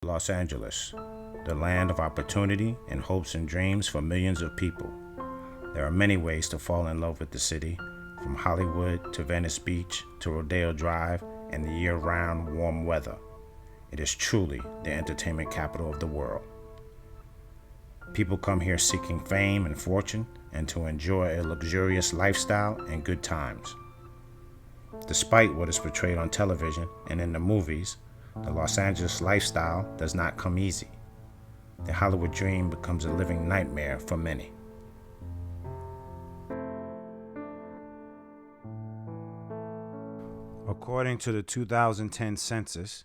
Los Angeles, the land of opportunity and hopes and dreams for millions of people. There are many ways to fall in love with the city, from Hollywood to Venice Beach to Rodeo Drive and the year-round warm weather. It is truly the entertainment capital of the world. People come here seeking fame and fortune and to enjoy a luxurious lifestyle and good times. Despite what is portrayed on television and in the movies, the Los Angeles lifestyle does not come easy. The Hollywood dream becomes a living nightmare for many. According to the 2010 census,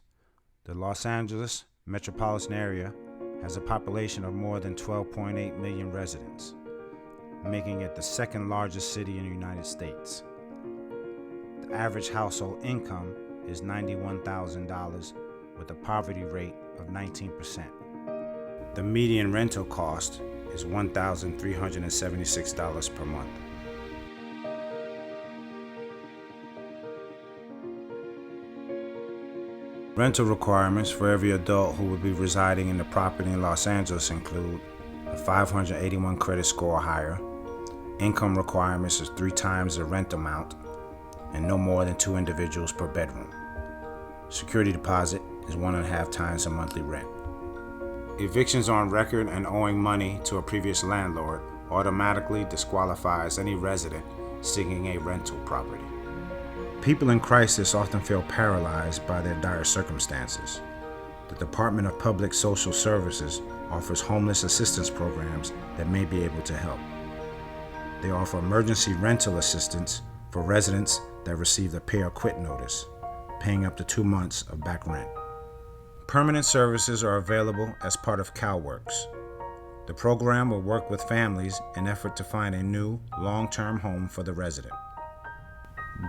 the Los Angeles metropolitan area has a population of more than 12.8 million residents, making it the second largest city in the United States. The average household income is $91,000 with a poverty rate of 19%. The median rental cost is $1,376 per month. Rental requirements for every adult who will be residing in the property in Los Angeles include a 581 credit score or higher, income requirements is 3 times the rent amount, and no more than 2 individuals per bedroom. Security deposit is 1.5 times the monthly rent. Evictions on record and owing money to a previous landlord automatically disqualifies any resident seeking a rental property. People in crisis often feel paralyzed by their dire circumstances. The Department of Public Social Services offers homeless assistance programs that may be able to help. They offer emergency rental assistance for residents that received a pay or quit notice, paying up to 2 months of back rent. Permanent services are available as part of CalWorks. The program will work with families in an effort to find a new, long-term home for the resident.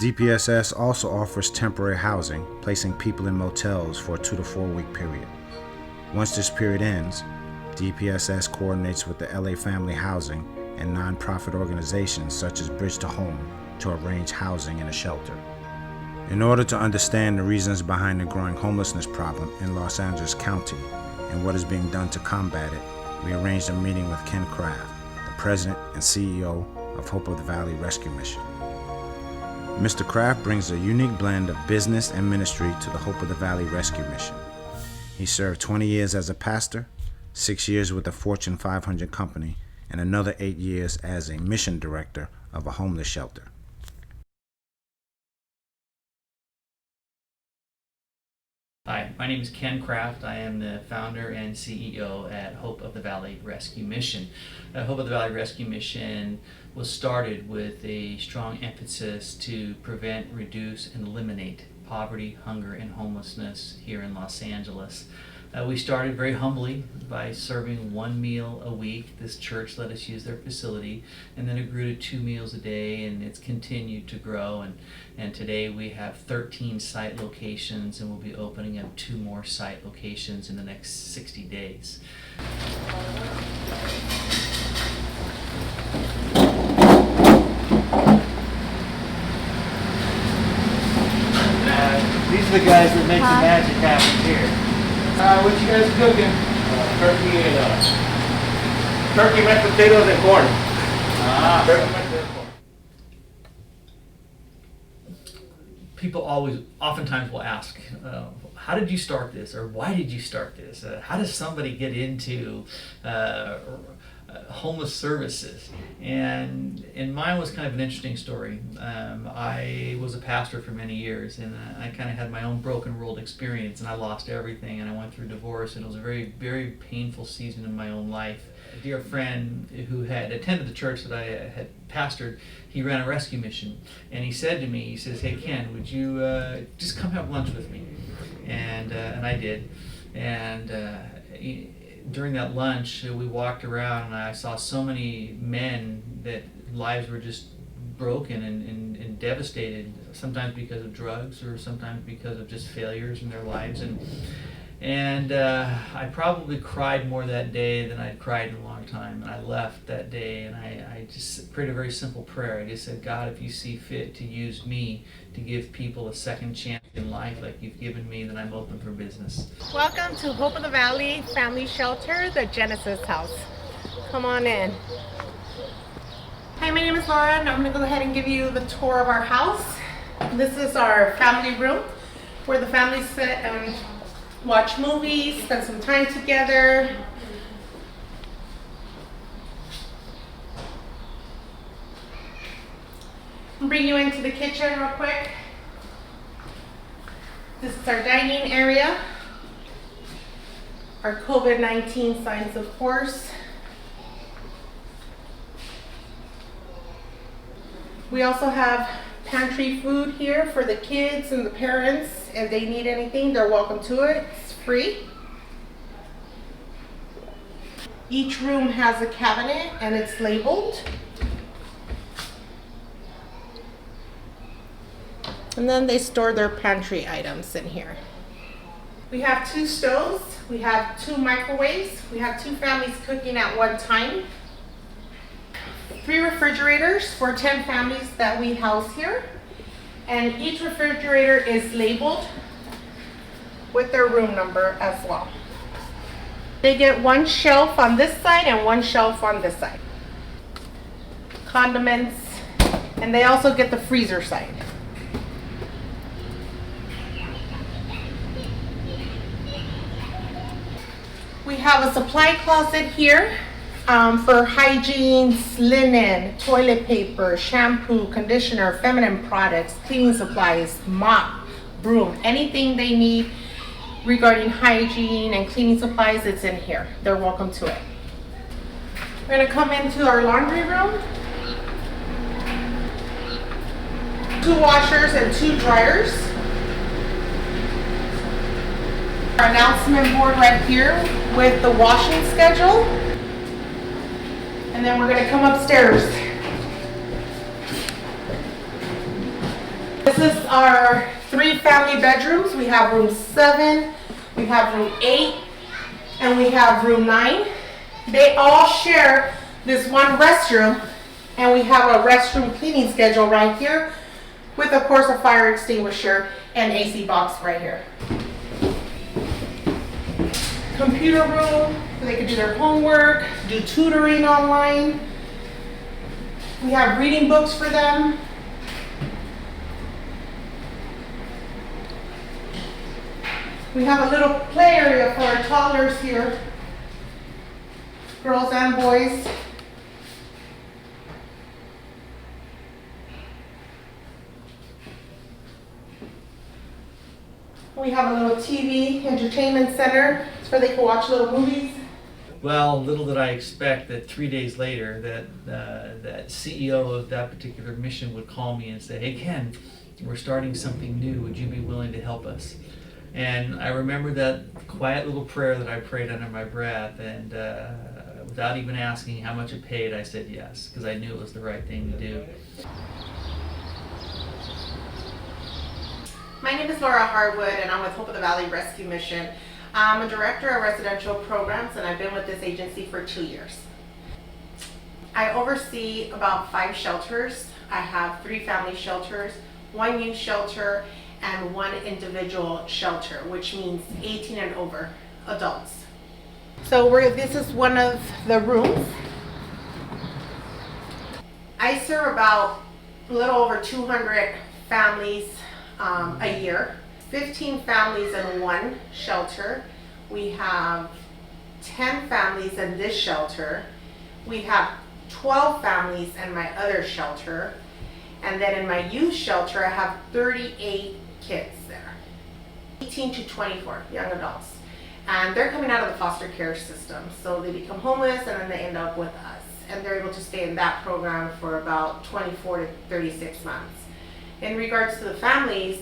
DPSS also offers temporary housing, placing people in motels for a 2 to 4 week period. Once this period ends, DPSS coordinates with the LA Family Housing and nonprofit organizations such as Bridge to Home to arrange housing in a shelter. In order to understand the reasons behind the growing homelessness problem in Los Angeles County and what is being done to combat it, we arranged a meeting with Ken Craft, the president and CEO of Hope of the Valley Rescue Mission. Mr. Craft brings a unique blend of business and ministry to the Hope of the Valley Rescue Mission. He served 20 years as a pastor, 6 years with a Fortune 500 company, and another 8 years as a mission director of a homeless shelter. Hi, my name is Ken Craft. I am the founder and CEO at Hope of the Valley Rescue Mission. Hope of the Valley Rescue Mission was started with a strong emphasis to prevent, reduce, and eliminate poverty, hunger, and homelessness here in Los Angeles. We started very humbly by serving 1 meal a week. This church let us use their facility, and then it grew to 2 meals a day, and it's continued to grow. And today we have 13 site locations, and we'll be opening up 2 more site locations in the next 60 days. These are the guys that make the magic happen here. What you guys cooking? Turkey, mashed potatoes, and corn. Turkey, mashed potatoes, corn. People oftentimes will ask, how did you start this, or why did you start this? How does somebody get into homeless services? And mine was kind of an interesting story. I was a pastor for many years, and I kind of had my own broken world experience, and I lost everything, and I went through divorce, and it was a very, very painful season in my own life. A dear friend who had attended the church that I had pastored, he ran a rescue mission, and he said to me, he says, "Hey Ken, would you just come have lunch with me?" And I did. And during that lunch, we walked around, and I saw so many men that lives were just broken and devastated, sometimes because of drugs or sometimes because of just failures in their lives. And I probably cried more that day than I'd cried in a long time. And I left that day and I just prayed a very simple prayer. I just said, God, if you see fit to use me to give people a second chance in life like you've given me, then I'm open for business. Welcome to Hope of the Valley Family Shelter, the Genesis House. Come on in. Hi, my name is Laura, and I'm going to go ahead and give you the tour of our house. This is our family room where the families sit and watch movies, spend some time together. I'll bring you into the kitchen real quick. This is our dining area. Our COVID-19 signs, of course. We also have pantry food here for the kids and the parents. If they need anything, they're welcome to it. It's free. Each room has a cabinet and it's labeled. And then they store their pantry items in here. We have 2 stoves, we have 2 microwaves, we have 2 families cooking at one time. 3 refrigerators for 10 families that we house here. And each refrigerator is labeled with their room number as well. They get 1 shelf on this side and 1 shelf on this side. Condiments, and they also get the freezer side. We have a supply closet here for hygiene, linen, toilet paper, shampoo, conditioner, feminine products, cleaning supplies, mop, broom, anything they need regarding hygiene and cleaning supplies, it's in here. They're welcome to it. We're gonna come into our laundry room. 2 washers and 2 dryers. Our announcement board right here with the washing schedule. And then we're gonna come upstairs. This is our 3 family bedrooms. We have room 7, we have room 8, and we have room 9. They all share this one restroom, and we have a restroom cleaning schedule right here with, of course, a fire extinguisher and AC box right here. Computer room, so they can do their homework, do tutoring online. We have reading books for them. We have a little play area for our toddlers here, girls and boys. We have a little TV entertainment center where they can watch little movies. Well, little did I expect that 3 days later that CEO of that particular mission would call me and say, "Hey Ken, we're starting something new. Would you be willing to help us?" And I remember that quiet little prayer that I prayed under my breath, and without even asking how much it paid, I said yes, because I knew it was the right thing to do. My name is Laura Harwood, and I'm with Hope of the Valley Rescue Mission. I'm a director of residential programs, and I've been with this agency for 2 years. I oversee about 5 shelters. I have 3 family shelters, 1 youth shelter, and 1 individual shelter, which means 18 and over adults. So this is one of the rooms. I serve about a little over 200 families a year. 15 families in 1 shelter. We have 10 families in this shelter. We have 12 families in my other shelter. And then in my youth shelter, I have 38 kids there. 18 to 24 young adults. And they're coming out of the foster care system. So they become homeless and then they end up with us. And they're able to stay in that program for about 24 to 36 months. In regards to the families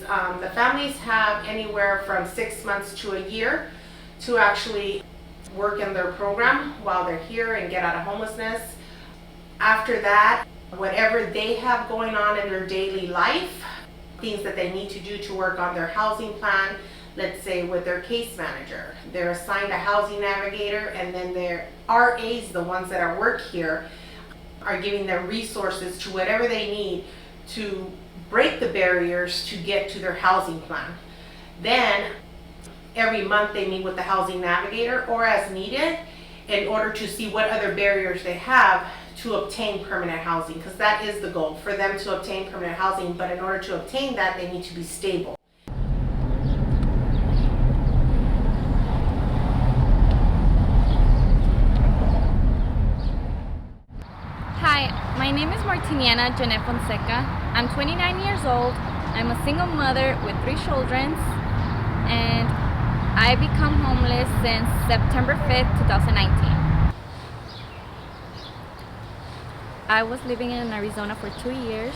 have anywhere from 6 months to a year to actually work in their program while they're here and get out of homelessness. After that, whatever they have going on in their daily life, things that they need to do to work on their housing plan, let's say with their case manager. They're assigned a housing navigator, and then their RAs, the ones that are work here, are giving them resources to whatever they need to break the barriers to get to their housing plan. Then every month they meet with the housing navigator or as needed in order to see what other barriers they have to obtain permanent housing, because that is the goal for them to obtain permanent housing. But in order to obtain that, they need to be stable. Hi, my name is Martiniana Janet Fonseca. I'm 29 years old. I'm a single mother with 3 children, and I become homeless since September 5th, 2019. I was living in Arizona for 2 years,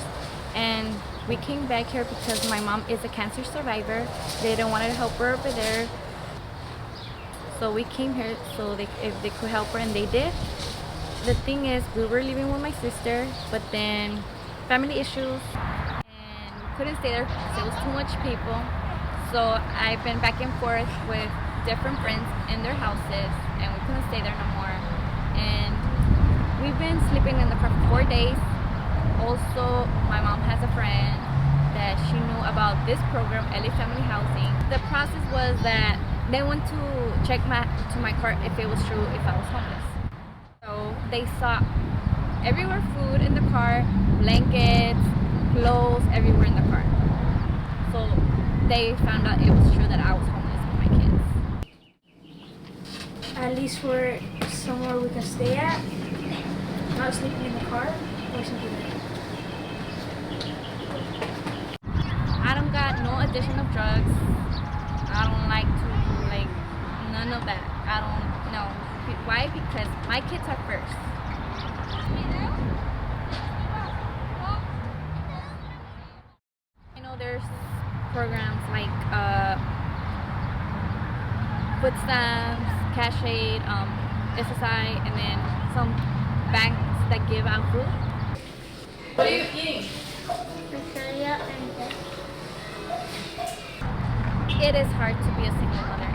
and we came back here because my mom is a cancer survivor. They didn't want to help her over there, so we came here so if they could help her, and they did. The thing is, we were living with my sister, but then family issues, and we couldn't stay there because it was too much people. So I've been back and forth with different friends in their houses, and we couldn't stay there no more. And we've been sleeping in the car for 4 days. Also, my mom has a friend that she knew about this program, LA Family Housing. The process was that they went to check my car if it was true if I was homeless. So they saw everywhere food in the car, blankets, clothes, everywhere in the car. So they found out it was true that I was homeless with my kids. At least for somewhere we can stay at, not sleeping in the car or something like that. I don't got no addition of drugs. I don't like to, none of that. I don't know. Why? Because my kids are first. You know, there's programs like food stamps, cash aid, SSI, and then some banks that give out food. What are you eating? It is hard to be a single mother.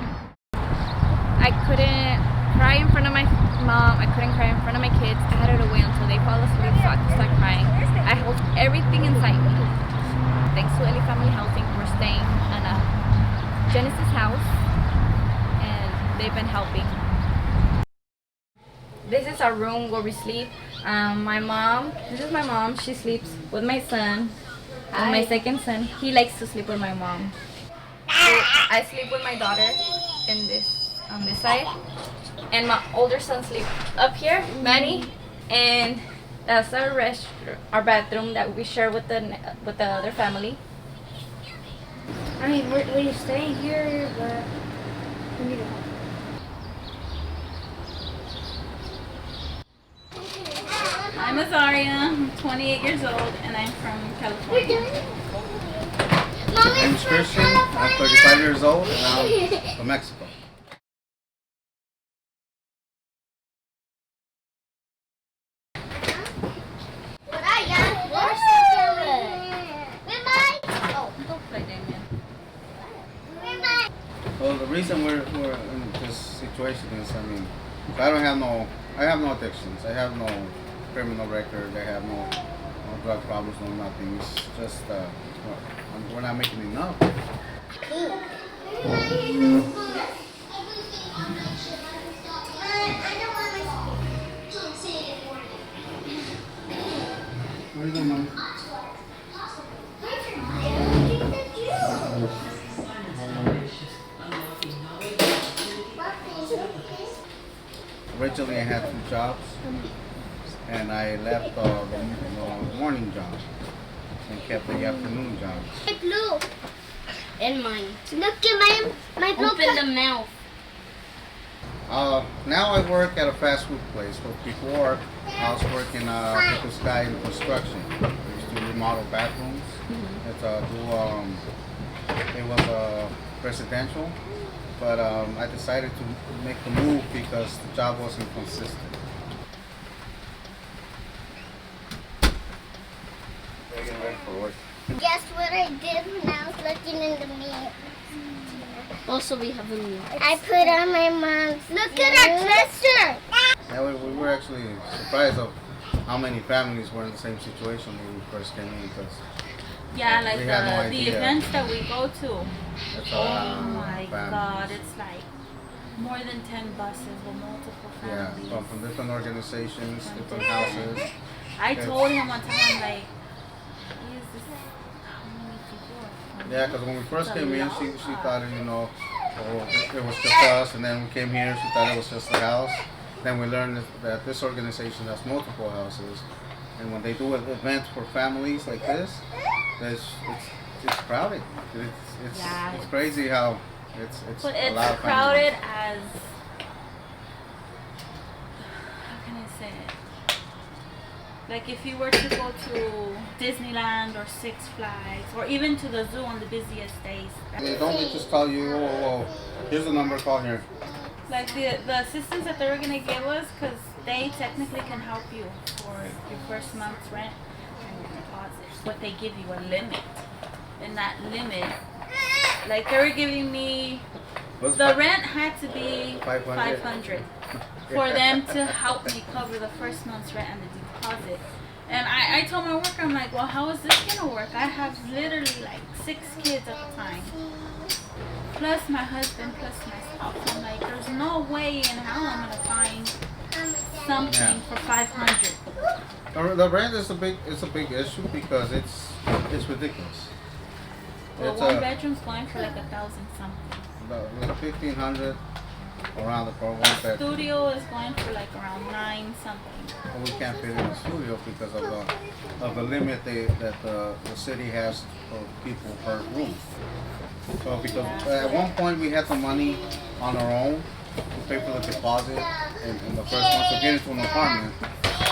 I couldn't cry in front of my mom. I couldn't cry in front of my kids. I had to wait until they fall asleep so I could start crying. I held everything inside me. Thanks to LA Family Housing, we're staying in a Genesis house, and they've been helping. This is our room where we sleep. This is my mom. She sleeps with my son. And my second son, he likes to sleep with my mom. So I sleep with my daughter on this side, and my older son sleeps up here, Manny, and that's our bathroom that we share with the other family. I mean, we're staying here, but we need help. I'm Azaria, I'm 28 years old, and I'm from California. My name is Christian, I'm 35 years old, and I'm from Mexico. Well, the reason we're in this situation is, I have no addictions. I have no criminal record. I have no drug problems, no nothing. It's just we're not making enough. What are you doing, Mom? Originally, I had 2 jobs, and I left the morning job and kept the afternoon job. Blue. And mine. Look at my blue. Open the mouth. Now I work at a fast food place, but before I was working at this guy in construction. I used to remodel bathrooms. It was residential, but I decided to make the move because the job wasn't consistent. Getting ready for work. Guess what I did when I was looking in the mirror? Also, we have a meal. I put on my mom's. Look at our dresser. Yeah, we were actually surprised of how many families were in the same situation when we first came in, because Yeah, like we had no the idea. events that we go to. that's Oh my families. God, it's like more than 10 buses with multiple Yeah, families. from different organizations, different houses. I Yes. told him one time, I'm like, is this how many people? Yeah, because when we first came in, she thought, it was just us, and then we came here, she thought it was just the house. Then we learned that this organization has multiple houses, and when they do events for families like this, it's crowded. It's crazy how it's But a it's lot of crowded families. as, how can I say it? Like if you were to go to Disneyland or Six Flags or even to the zoo on the busiest days. They don't just tell you, oh, here's the number, call here. Like the assistance that they were gonna give us, because they technically can help you for your first month's rent and your deposit. But they give you a limit, and that limit, like they were giving me, What's the that? rent had to be 500 for them to help me cover the first month's rent and the deposit. And I told my worker, I'm like, well, how is this gonna work? I have literally like 6 kids at the time, plus my husband, plus myself. I'm like, there's no way in hell I'm gonna find something for 500. The rent is a big issue because it's ridiculous. Well, It's one bedroom's going for like 1,000 something. about 1,500 around the one bedroom. Studio is going for like around 9 something. But we can't fit in a studio because of the limit that the city has for people per room. So because at one point we had the money on our own to pay for the deposit and the first month to get into an apartment,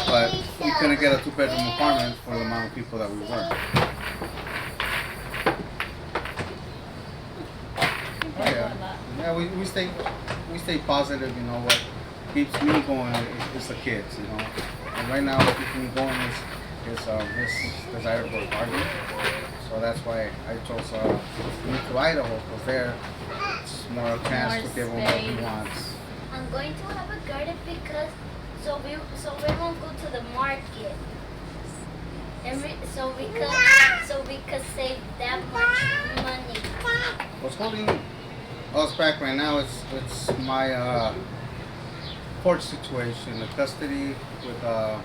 but we couldn't get a 2-bedroom apartment for the amount of people that we were. Yeah, we stay positive. What keeps me going is the kids. And right now what keeps me going is this desire for gardening. So that's why I chose to move to Idaho, because there it's more a chance to give him what he wants. I'm going to have a garden because so we won't go to the market. And so we could save that much money. What's holding us back right now is my court situation, the custody with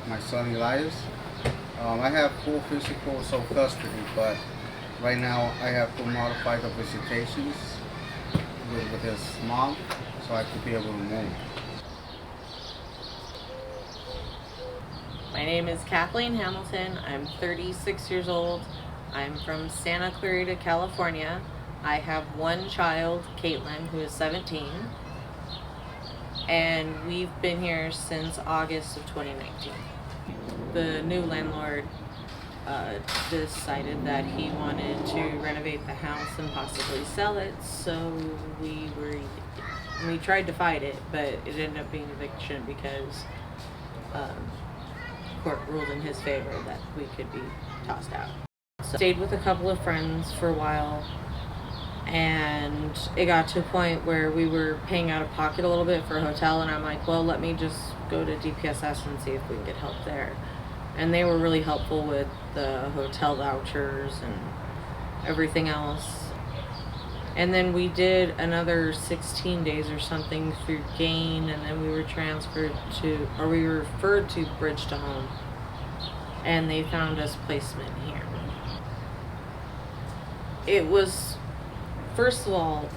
my son Elias. I have full physical custody, but right now I have to modify the visitations with his mom so I could be able to move. My name is Kathleen Hamilton. I'm 36 years old. I'm from Santa Clarita, California. I have one child, Caitlin, who is 17. And we've been here since August of 2019. The new landlord decided that he wanted to renovate the house and possibly sell it, so we tried to fight it, but it ended up being eviction because court ruled in his favor that we could be tossed out. So stayed with a couple of friends for a while, and it got to a point where we were paying out of pocket a little bit for a hotel, and I'm like, well, let me just go to DPSS and see if we can get help there. And they were really helpful with the hotel vouchers and everything else. And then we did another 16 days or something through GAIN, and then we were referred to Bridge to Home, and they found us placement here. It was, first of all,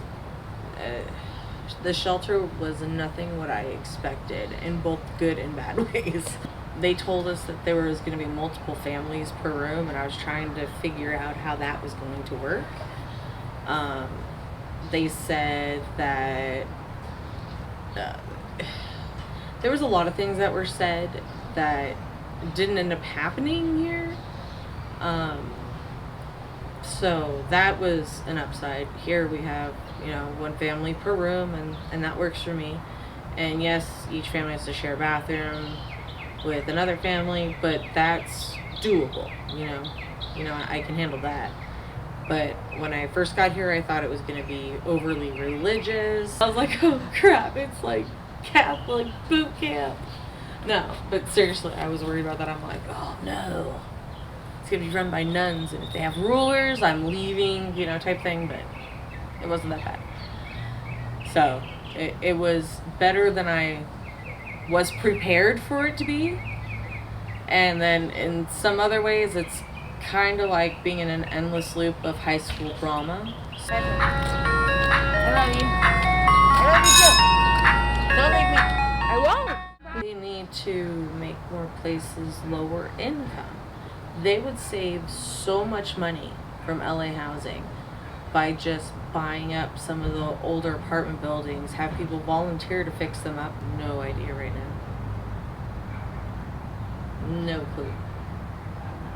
the shelter was nothing what I expected in both good and bad ways. They told us that there was going to be multiple families per room, and I was trying to figure out how that was going to work. They said that there was a lot of things that were said that didn't end up happening here. So that was an upside. Here we have, one family per room, and that works for me. And yes, each family has to share a bathroom with another family, but that's doable, I can handle that. But when I first got here, I thought it was going to be overly religious. I was like, oh crap, it's like Catholic boot camp. No, but seriously, I was worried about that. I'm like, oh no, it's going to be run by nuns, and if they have rulers, I'm leaving, you know, type thing. But it wasn't that bad. So it was better than I was prepared for it to be. And then in some other ways, it's kind of like being in an endless loop of high school drama. I love you. I love you too. Don't leave me. I won't. They need to make more places lower income. They would save so much money from LA housing by just buying up some of the older apartment buildings, have people volunteer to fix them up. No idea right now. No clue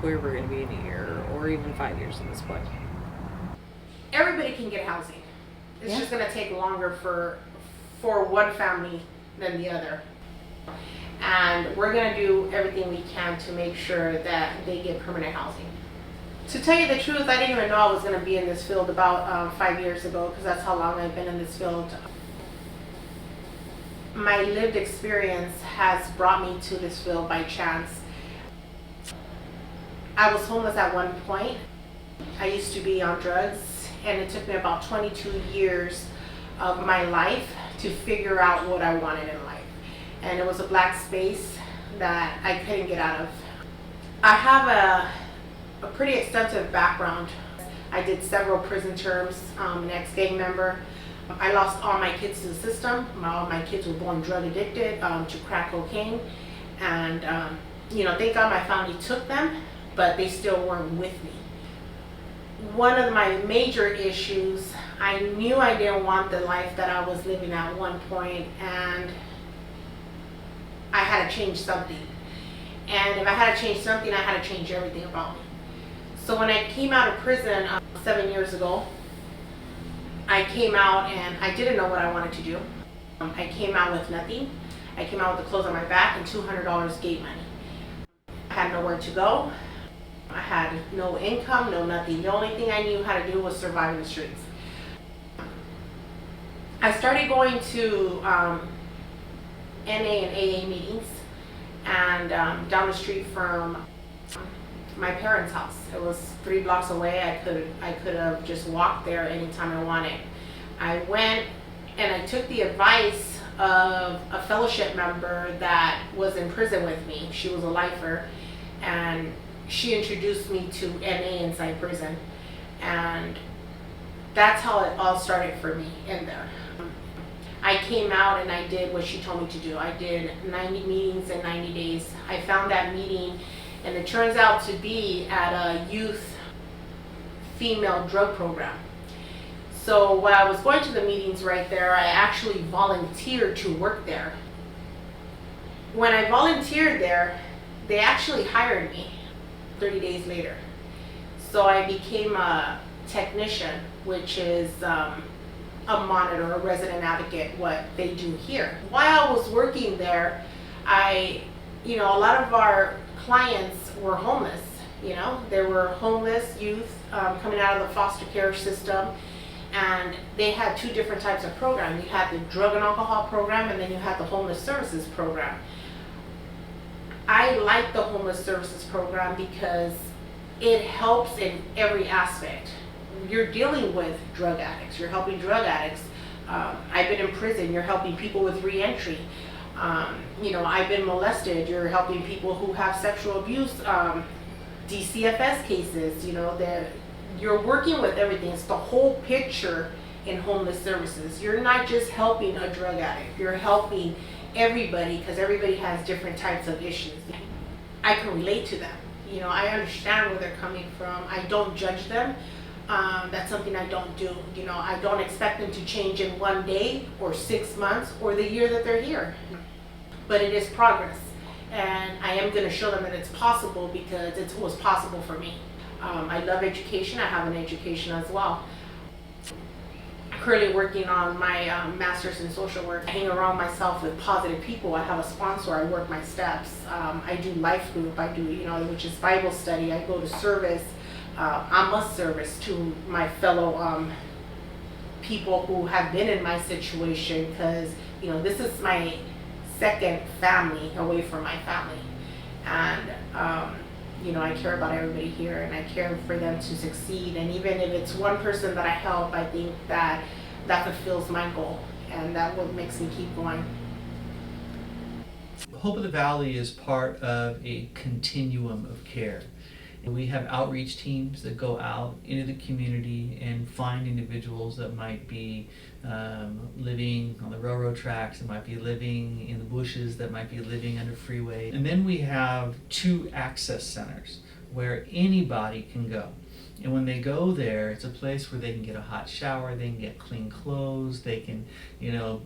where we're going to be in a year or even 5 years at this point. Everybody can get housing. It's just going to take longer for one family than the other. And we're going to do everything we can to make sure that they get permanent housing. To tell you the truth, I didn't even know I was going to be in this field about 5 years ago, because that's how long I've been in this field. My lived experience has brought me to this field by chance. I was homeless at one point. I used to be on drugs, and it took me about 22 years of my life to figure out what I wanted in life. And it was a black space that I couldn't get out of. I have a pretty extensive background. I did several prison terms, an ex-gang member. I lost all my kids to the system. All my kids were born drug addicted to crack cocaine. And you know, thank God my family took them, but they still weren't with me. One of my major issues, I knew I didn't want the life that I was living at one point, and I had to change something. And if I had to change something, I had to change everything about me. So when I came out of prison 7 years ago, I came out and I didn't know what I wanted to do. I came out with nothing. I came out with the clothes on my back and $200 gate money. I had nowhere to go. I had no income, no nothing. The only thing I knew how to do was survive in the streets. I started going to NA and AA meetings, and down the street from my parents' house. It was 3 blocks away. I could have just walked there anytime I wanted. I went and I took the advice of a fellowship member that was in prison with me. She was a lifer, and she introduced me to NA inside prison, and that's how it all started for me in there. I came out and I did what she told me to do. I did 90 meetings in 90 days. I found that meeting, and it turns out to be at a youth female drug program. So while I was going to the meetings right there, I actually volunteered to work there. When I volunteered there, they actually hired me 30 days later. So I became a technician, which is a monitor, a resident advocate, what they do here. While I was working there, a lot of our clients were homeless. They were homeless youth coming out of the foster care system, and they had 2 different types of programs. You had the drug and alcohol program, and then you had the homeless services program. I like the homeless services program because it helps in every aspect. You're dealing with drug addicts, you're helping drug addicts. I've been in prison, you're helping people with reentry. I've been molested, you're helping people who have sexual abuse, DCFS cases. You're working with everything. It's the whole picture in homeless services. You're not just helping a drug addict, you're helping everybody, because everybody has different types of issues. I can relate to them. I understand where they're coming from. I don't judge them. That's something I don't do. I don't expect them to change in 1 day or 6 months or the year that they're here. But it is progress, and I am going to show them that it's possible, because it was possible for me. I love education. I have an education as well. Currently working on my master's in social work. I hang around myself with positive people. I have a sponsor. I work my steps. I do life group. I do, which is Bible study. I go to service. I'm a service to my fellow people who have been in my situation, because this is my second family away from my family, and I care about everybody here, and I care for them to succeed. And even if it's one person that I help, I think that fulfills my goal, and that what makes me keep going. Hope of the Valley is part of a continuum of care. We have outreach teams that go out into the community and find individuals that might be living on the railroad tracks, that might be living in the bushes, that might be living under freeway. And then we have 2 access centers where anybody can go. And when they go there, it's a place where they can get a hot shower, they can get clean clothes, they can,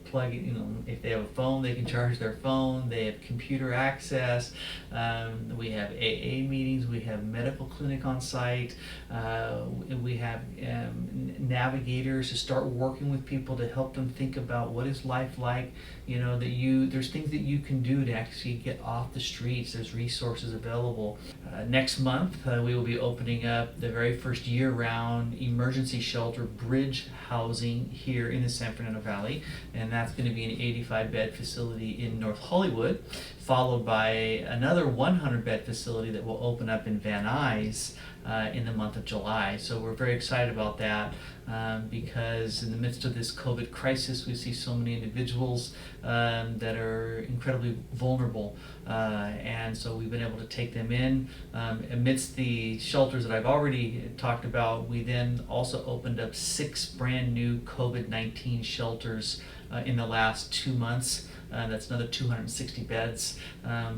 plug it, if they have a phone, they can charge their phone, they have computer access, we have AA meetings, we have medical clinic on site, we have navigators to start working with people to help them think about what is life like, there's things that you can do to actually get off the streets, there's resources available. Next month, we will be opening up the very first year-round emergency shelter bridge housing here in the San Fernando Valley, and that's going to be an 85-bed facility in North Hollywood, followed by another 100-bed facility that will open up in Van Nuys in the month of July. So we're very excited about that because in the midst of this COVID crisis, we see so many individuals that are incredibly vulnerable, and so we've been able to take them in. Amidst the shelters that I've already talked about, we then also opened up 6 brand new COVID-19 shelters in the last 2 months. That's another 260 beds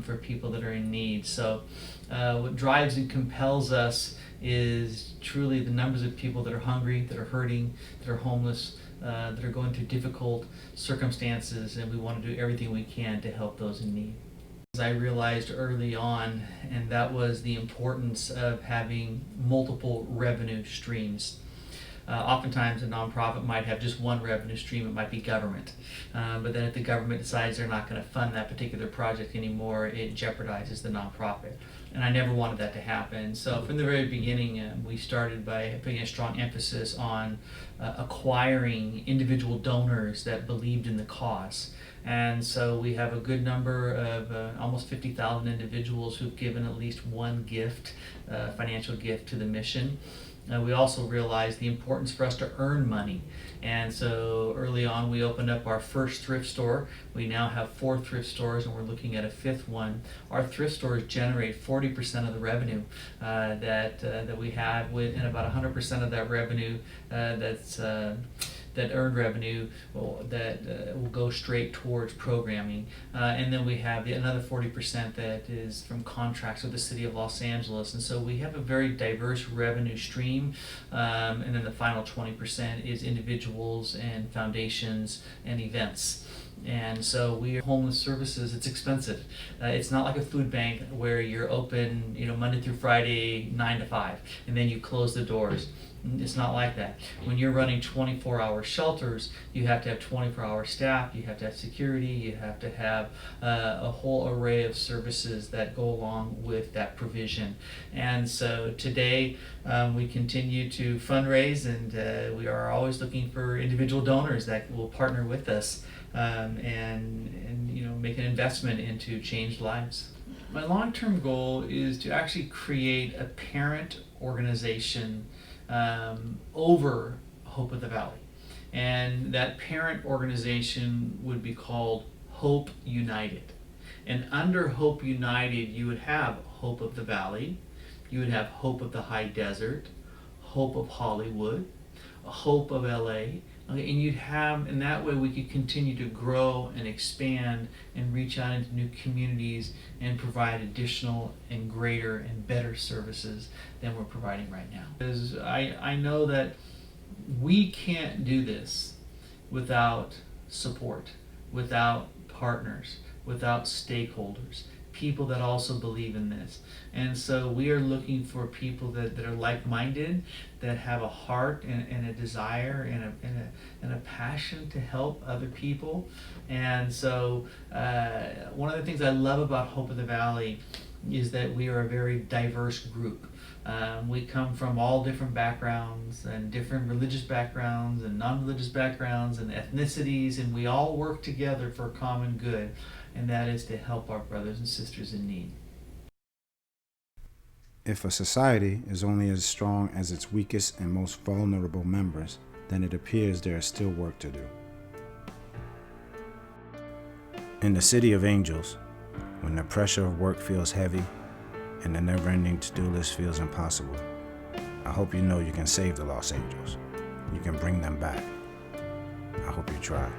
for people that are in need. So what drives and compels us is truly the numbers of people that are hungry, that are hurting, that are homeless, that are going through difficult circumstances, and we want to do everything we can to help those in need. As I realized early on, and that was the importance of having multiple revenue streams. Oftentimes a nonprofit might have just one revenue stream, it might be government. But then if the government decides they're not going to fund that particular project anymore, it jeopardizes the nonprofit. And I never wanted that to happen. So from the very beginning, we started by putting a strong emphasis on acquiring individual donors that believed in the cause. And so we have a good number of almost 50,000 individuals who've given at least one gift, financial gift to the mission. We also realized the importance for us to earn money. And so early on we opened up our first thrift store. We now have 4 thrift stores and we're looking at a 5th one. Our thrift stores generate 40% of the revenue that we have, and about 100% of that revenue that earned revenue will go straight towards programming. And then we have another 40% that is from contracts with the city of Los Angeles. And so we have a very diverse revenue stream. And then the final 20% is individuals and foundations and events. And so we are homeless services. It's expensive. It's not like a food bank where you're open, Monday through Friday, 9 to 5, and then you close the doors. It's not like that. When you're running 24-hour shelters, you have to have 24-hour staff, you have to have security, you have to have a whole array of services that go along with that provision. And so today we continue to fundraise, and we are always looking for individual donors that will partner with us and make an investment into changed lives. My long-term goal is to actually create a parent organization over Hope of the Valley. And that parent organization would be called Hope United. And under Hope United, you would have Hope of the Valley, you would have Hope of the High Desert, Hope of Hollywood, Hope of LA. Okay, and you'd have, in that way we could continue to grow and expand and reach out into new communities and provide additional and greater and better services than we're providing right now. Because I know that we can't do this without support, without partners, without stakeholders, people that also believe in this. And so we are looking for people that are like-minded, that have a heart and a desire and a passion to help other people. And so one of the things I love about Hope of the Valley is that we are a very diverse group. We come from all different backgrounds and different religious backgrounds and non-religious backgrounds and ethnicities, and we all work together for a common good, and that is to help our brothers and sisters in need. If a society is only as strong as its weakest and most vulnerable members, then it appears there is still work to do. In the City of Angels, when the pressure of work feels heavy and the never-ending to-do list feels impossible, I hope you know you can save the Los Angeles. You can bring them back. I hope you try.